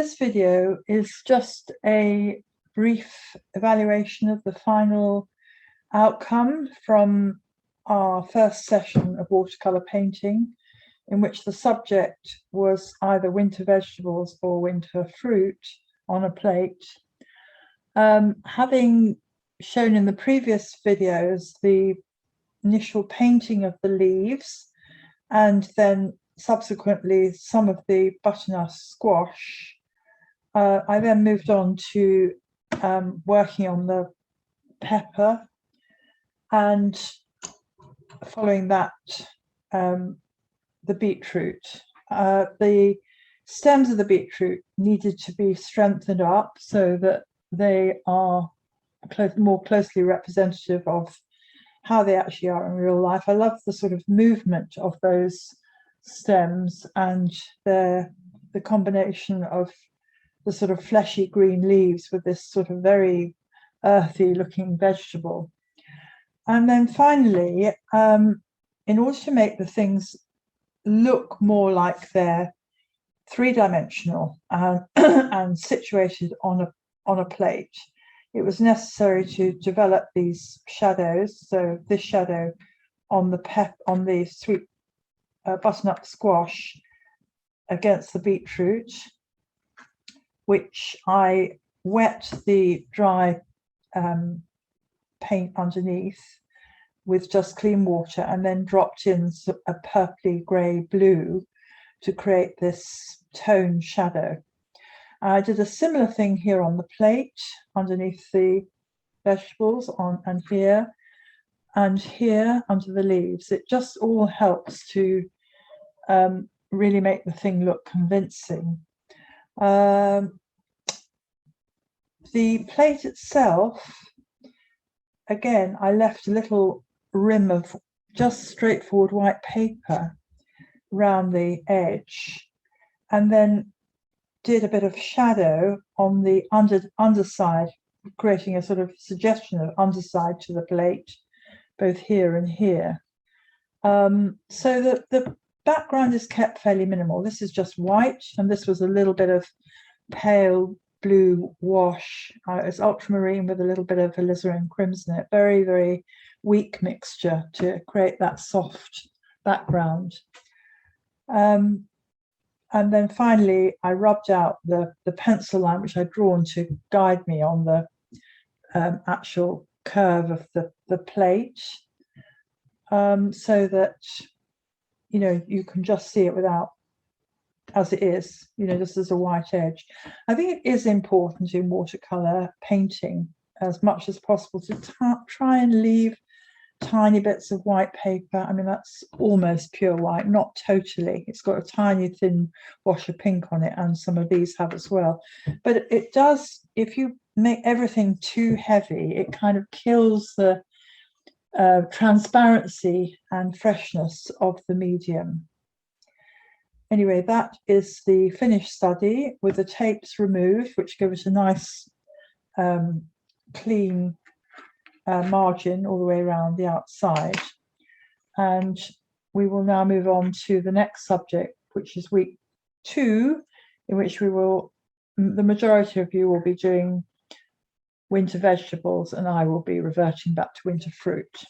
This video is just a brief evaluation of the final outcome from our first session of watercolour painting, in which the subject was either winter vegetables or winter fruit on a plate. Having shown in the previous videos the initial painting of the leaves and then subsequently some of the butternut squash, I then moved on to working on the pepper, and following that the beetroot. The stems of the beetroot needed to be strengthened up so that they are more closely representative of how they actually are in real life. I love the sort of movement of those stems and the combination of the sort of fleshy green leaves with this sort of very earthy looking vegetable. And then finally, in order to make the things look more like they're three-dimensional and situated on a plate, it was necessary to develop these shadows. So this shadow on the sweet butternut squash against the beetroot, which I wet the dry paint underneath with just clean water and then dropped in a purpley grey blue to create this tone shadow. I did a similar thing here on the plate underneath the vegetables and here under the leaves. It just all helps to really make the thing look convincing. The plate itself, again, I left a little rim of just straightforward white paper around the edge, and then did a bit of shadow on the underside, creating a sort of suggestion of underside to the plate, both here and here. So that the background is kept fairly minimal. This is just white, and this was a little bit of pale blue wash. It's ultramarine with a little bit of alizarin crimson. It very, very weak mixture to create that soft background. And then finally, I rubbed out the pencil line, which I'd drawn to guide me on the actual curve of the plate, so that, you know, you can just see it without, as it is, you know, just as a white edge. I think it is important in watercolor painting as much as possible to try and leave tiny bits of white paper. I mean, that's almost pure white, not totally. It's got a tiny thin wash of pink on it, and some of these have as well. But it does, if you make everything too heavy, it kind of kills the transparency and freshness of the medium. Anyway, that is the finished study with the tapes removed, which give it a nice clean margin all the way around the outside. And we will now move on to the next subject, which is week 2, in which the majority of you will be doing winter vegetables, and I will be reverting back to winter fruit.